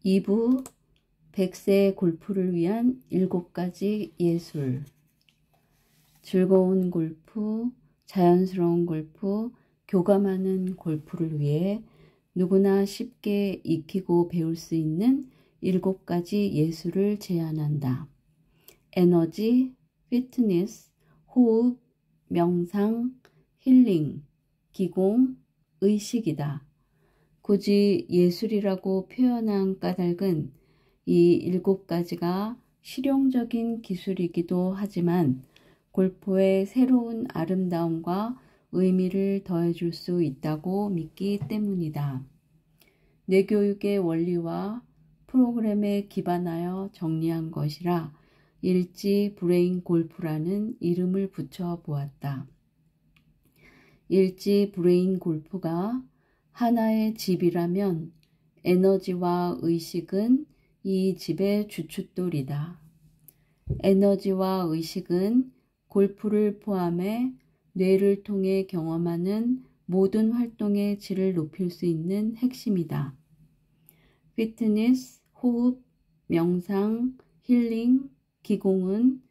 2부 100세 골프를 위한 7가지 예술. 즐거운 골프, 자연스러운 골프, 교감하는 골프를 위해 누구나 쉽게 익히고 배울 수 있는 7가지 예술을 제안한다. 에너지, 피트니스, 호흡, 명상, 힐링, 기공, 의식이다. 굳이 예술이라고 표현한 까닭은 이 7가지가 실용적인 기술이기도 하지만 골프의 새로운 아름다움과 의미를 더해줄 수 있다고 믿기 때문이다. 뇌교육의 원리와 프로그램에 기반하여 정리한 것이라 일지 브레인 골프라는 이름을 붙여 보았다. 일지 브레인 골프가 하나의 집이라면 에너지와 의식은 이 집의 주춧돌이다. 에너지와 의식은 골프를 포함해 뇌를 통해 경험하는 모든 활동의 질을 높일 수 있는 핵심이다. 피트니스, 호흡, 명상, 힐링, 기공은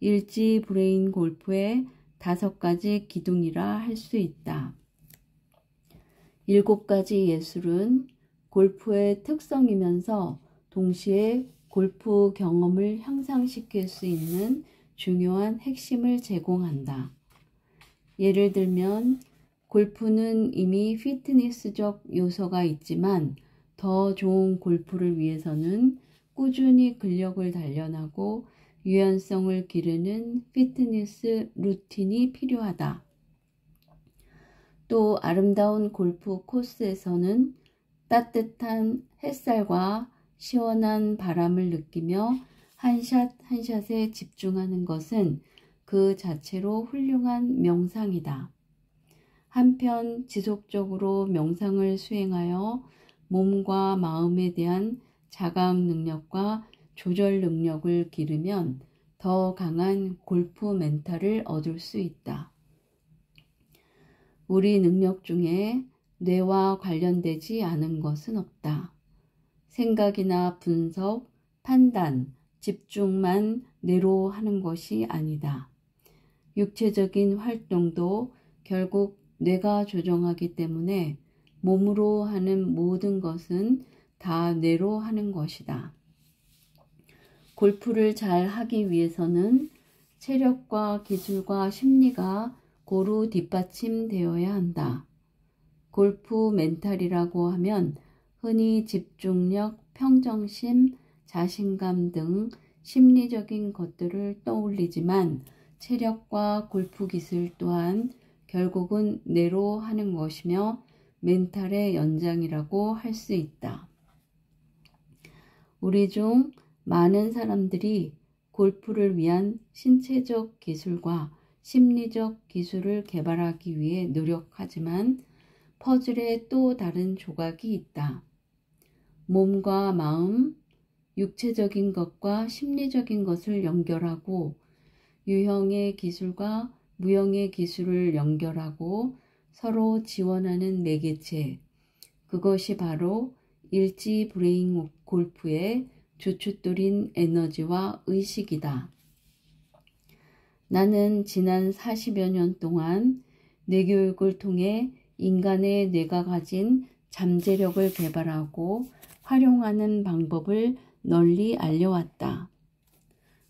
일지 브레인 골프의 5가지 기둥이라 할 수 있다. 7가지 예술은 골프의 특성이면서 동시에 골프 경험을 향상시킬 수 있는 중요한 핵심을 제공한다. 예를 들면 골프는 이미 피트니스적 요소가 있지만 더 좋은 골프를 위해서는 꾸준히 근력을 단련하고 유연성을 기르는 피트니스 루틴이 필요하다. 또 아름다운 골프 코스에서는 따뜻한 햇살과 시원한 바람을 느끼며 한 샷 한 샷에 집중하는 것은 그 자체로 훌륭한 명상이다. 한편 지속적으로 명상을 수행하여 몸과 마음에 대한 자각 능력과 조절 능력을 기르면 더 강한 골프 멘탈을 얻을 수 있다. 우리 능력 중에 뇌와 관련되지 않은 것은 없다. 생각이나 분석, 판단, 집중만 뇌로 하는 것이 아니다. 육체적인 활동도 결국 뇌가 조정하기 때문에 몸으로 하는 모든 것은 다 뇌로 하는 것이다. 골프를 잘 하기 위해서는 체력과 기술과 심리가 고루 뒷받침되어야 한다. 골프 멘탈이라고 하면 흔히 집중력, 평정심, 자신감 등 심리적인 것들을 떠올리지만 체력과 골프 기술 또한 결국은 뇌로 하는 것이며 멘탈의 연장이라고 할 수 있다. 우리 중 많은 사람들이 골프를 위한 신체적 기술과 심리적 기술을 개발하기 위해 노력하지만 퍼즐에 또 다른 조각이 있다. 몸과 마음, 육체적인 것과 심리적인 것을 연결하고 유형의 기술과 무형의 기술을 연결하고 서로 지원하는 매개체, 그것이 바로 일지 브레인 골프의 주춧돌인 에너지와 의식이다. 나는 지난 40여 년 동안 뇌교육을 통해 인간의 뇌가 가진 잠재력을 개발하고 활용하는 방법을 널리 알려왔다.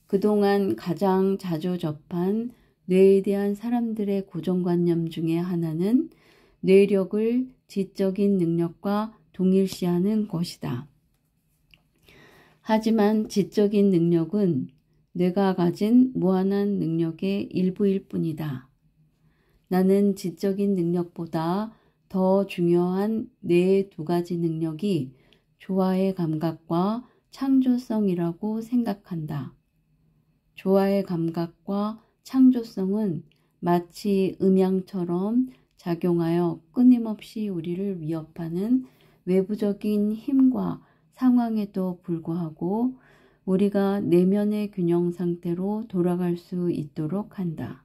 그동안 가장 자주 접한 뇌에 대한 사람들의 고정관념 중에 하나는 뇌력을 지적인 능력과 동일시하는 것이다. 하지만 지적인 능력은 뇌가 가진 무한한 능력의 일부일 뿐이다. 나는 지적인 능력보다 더 중요한 뇌의 2가지 능력이 조화의 감각과 창조성이라고 생각한다. 조화의 감각과 창조성은 마치 음향처럼 작용하여 끊임없이 우리를 위협하는 외부적인 힘과 상황에도 불구하고 우리가 내면의 균형 상태로 돌아갈 수 있도록 한다.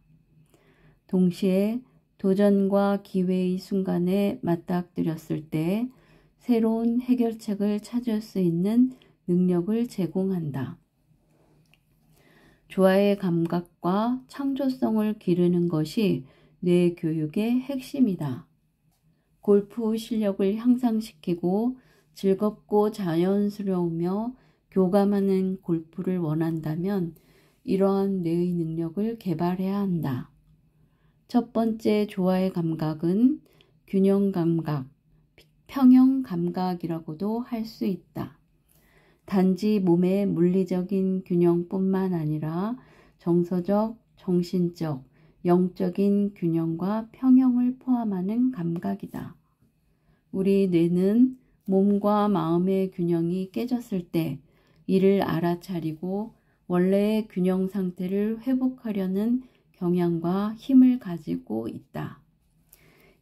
동시에 도전과 기회의 순간에 맞닥뜨렸을 때 새로운 해결책을 찾을 수 있는 능력을 제공한다. 조화의 감각과 창조성을 기르는 것이 뇌 교육의 핵심이다. 골프 실력을 향상시키고 즐겁고 자연스러우며 교감하는 골프를 원한다면 이러한 뇌의 능력을 개발해야 한다. 첫 번째 조화의 감각은 균형 감각, 평형 감각이라고도 할 수 있다. 단지 몸의 물리적인 균형뿐만 아니라 정서적, 정신적, 영적인 균형과 평형을 포함하는 감각이다. 우리 뇌는 몸과 마음의 균형이 깨졌을 때 이를 알아차리고 원래의 균형 상태를 회복하려는 경향과 힘을 가지고 있다.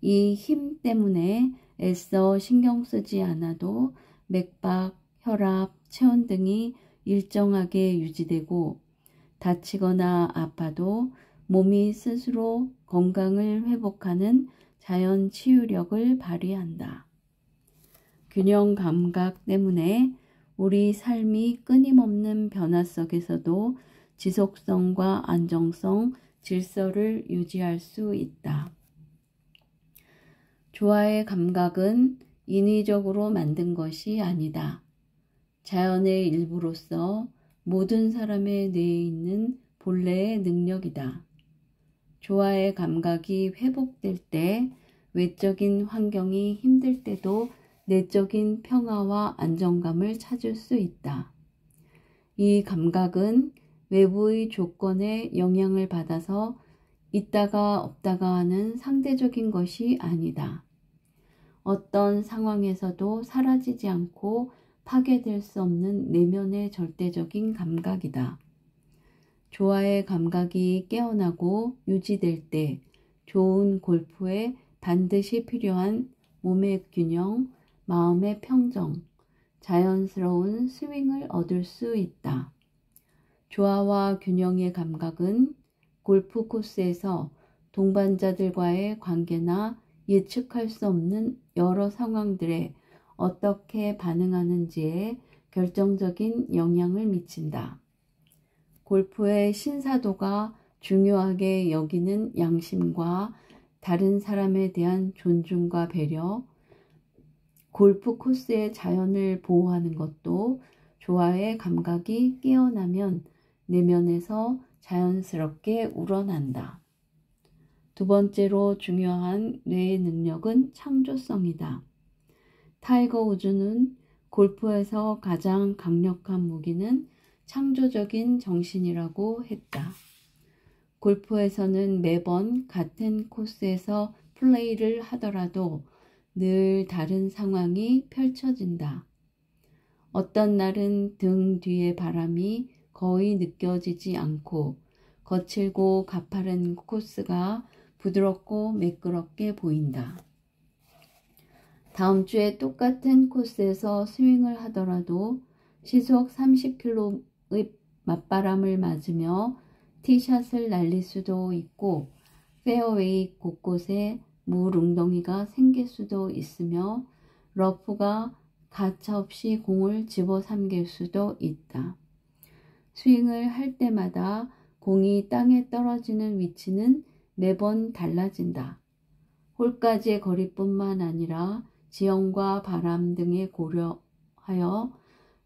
이 힘 때문에 애써 신경 쓰지 않아도 맥박, 혈압, 체온 등이 일정하게 유지되고 다치거나 아파도 몸이 스스로 건강을 회복하는 자연 치유력을 발휘한다. 균형 감각 때문에 우리 삶이 끊임없는 변화 속에서도 지속성과 안정성, 질서를 유지할 수 있다. 조화의 감각은 인위적으로 만든 것이 아니다. 자연의 일부로서 모든 사람의 뇌에 있는 본래의 능력이다. 조화의 감각이 회복될 때 외적인 환경이 힘들 때도 내적인 평화와 안정감을 찾을 수 있다. 이 감각은 외부의 조건에 영향을 받아서 있다가 없다가 하는 상대적인 것이 아니다. 어떤 상황에서도 사라지지 않고 파괴될 수 없는 내면의 절대적인 감각이다. 조화의 감각이 깨어나고 유지될 때 좋은 골프에 반드시 필요한 몸의 균형, 마음의 평정, 자연스러운 스윙을 얻을 수 있다. 조화와 균형의 감각은 골프 코스에서 동반자들과의 관계나 예측할 수 없는 여러 상황들에 어떻게 반응하는지에 결정적인 영향을 미친다. 골프의 신사도가 중요하게 여기는 양심과 다른 사람에 대한 존중과 배려, 골프 코스의 자연을 보호하는 것도 조화의 감각이 깨어나면 내면에서 자연스럽게 우러난다. 두 번째로 중요한 뇌의 능력은 창조성이다. 타이거 우즈는 골프에서 가장 강력한 무기는 창조적인 정신이라고 했다. 골프에서는 매번 같은 코스에서 플레이를 하더라도 늘 다른 상황이 펼쳐진다. 어떤 날은 등 뒤의 바람이 거의 느껴지지 않고 거칠고 가파른 코스가 부드럽고 매끄럽게 보인다. 다음 주에 똑같은 코스에서 스윙을 하더라도 시속 30km의 맞바람을 맞으며 티샷을 날릴 수도 있고 페어웨이 곳곳에 물 웅덩이가 생길 수도 있으며 러프가 가차없이 공을 집어삼킬 수도 있다. 스윙을 할 때마다 공이 땅에 떨어지는 위치는 매번 달라진다. 홀까지의 거리뿐만 아니라 지형과 바람 등에 고려하여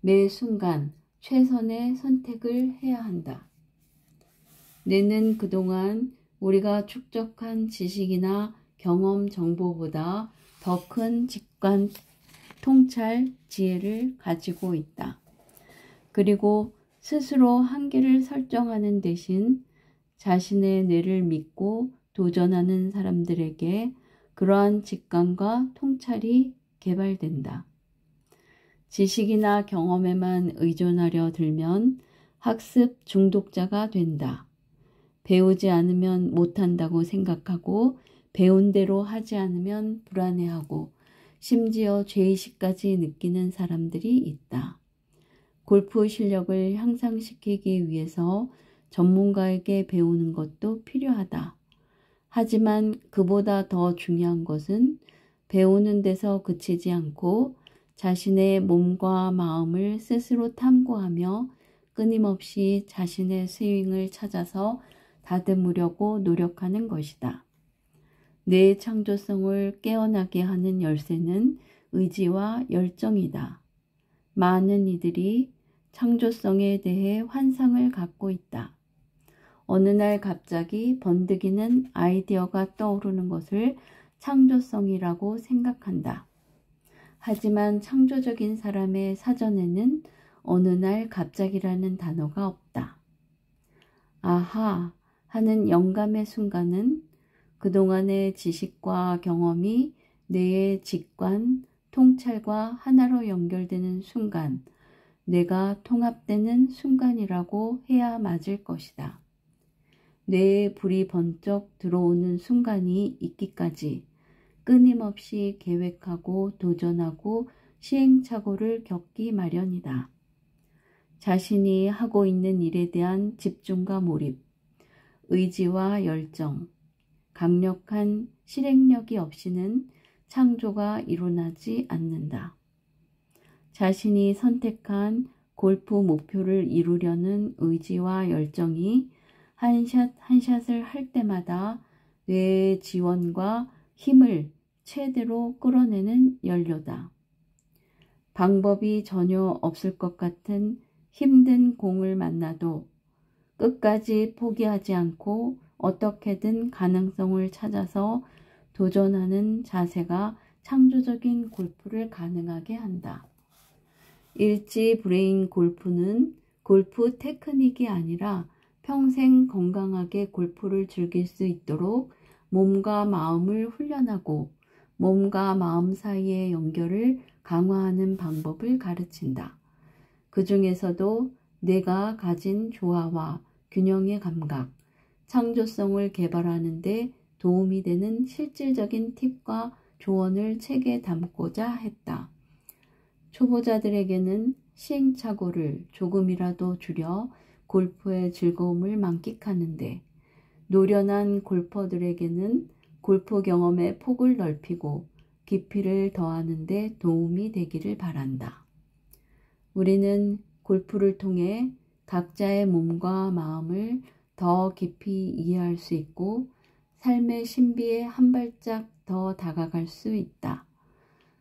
매 순간 최선의 선택을 해야 한다. 뇌는 그동안 우리가 축적한 지식이나 경험 정보보다 더 큰 직관, 통찰, 지혜를 가지고 있다. 그리고 스스로 한계를 설정하는 대신 자신의 뇌를 믿고 도전하는 사람들에게 그러한 직감과 통찰이 개발된다. 지식이나 경험에만 의존하려 들면 학습 중독자가 된다. 배우지 않으면 못한다고 생각하고 배운 대로 하지 않으면 불안해하고 심지어 죄의식까지 느끼는 사람들이 있다. 골프 실력을 향상시키기 위해서 전문가에게 배우는 것도 필요하다. 하지만 그보다 더 중요한 것은 배우는 데서 그치지 않고 자신의 몸과 마음을 스스로 탐구하며 끊임없이 자신의 스윙을 찾아서 다듬으려고 노력하는 것이다. 내 창조성을 깨어나게 하는 열쇠는 의지와 열정이다. 많은 이들이 창조성에 대해 환상을 갖고 있다. 어느 날 갑자기 번뜩이는 아이디어가 떠오르는 것을 창조성이라고 생각한다. 하지만 창조적인 사람의 사전에는 어느 날 갑자기라는 단어가 없다. 아하 하는 영감의 순간은 그동안의 지식과 경험이 뇌의 직관, 통찰과 하나로 연결되는 순간, 뇌가 통합되는 순간이라고 해야 맞을 것이다. 뇌에 불이 번쩍 들어오는 순간이 있기까지 끊임없이 계획하고 도전하고 시행착오를 겪기 마련이다. 자신이 하고 있는 일에 대한 집중과 몰입, 의지와 열정, 강력한 실행력이 없이는 창조가 일어나지 않는다. 자신이 선택한 골프 목표를 이루려는 의지와 열정이 한 샷 한 샷을 할 때마다 뇌의 지원과 힘을 최대로 끌어내는 연료다. 방법이 전혀 없을 것 같은 힘든 공을 만나도 끝까지 포기하지 않고 어떻게든 가능성을 찾아서 도전하는 자세가 창조적인 골프를 가능하게 한다. 일지 브레인 골프는 골프 테크닉이 아니라 평생 건강하게 골프를 즐길 수 있도록 몸과 마음을 훈련하고 몸과 마음 사이의 연결을 강화하는 방법을 가르친다. 그 중에서도 내가 가진 조화와 균형의 감각, 창조성을 개발하는 데 도움이 되는 실질적인 팁과 조언을 책에 담고자 했다. 초보자들에게는 시행착오를 조금이라도 줄여 골프의 즐거움을 만끽하는데, 노련한 골퍼들에게는 골프 경험의 폭을 넓히고 깊이를 더하는 데 도움이 되기를 바란다. 우리는 골프를 통해 각자의 몸과 마음을 더 깊이 이해할 수 있고 삶의 신비에 한 발짝 더 다가갈 수 있다.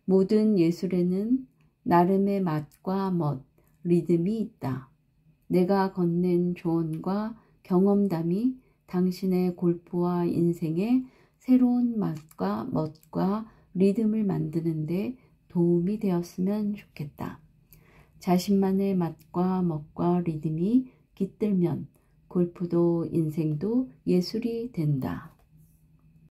모든 예술에는 나름의 맛과 멋, 리듬이 있다. 내가 건넨 조언과 경험담이 당신의 골프와 인생에 새로운 맛과 멋과 리듬을 만드는데 도움이 되었으면 좋겠다. 자신만의 맛과 멋과 리듬이 깃들면 골프도 인생도 예술이 된다.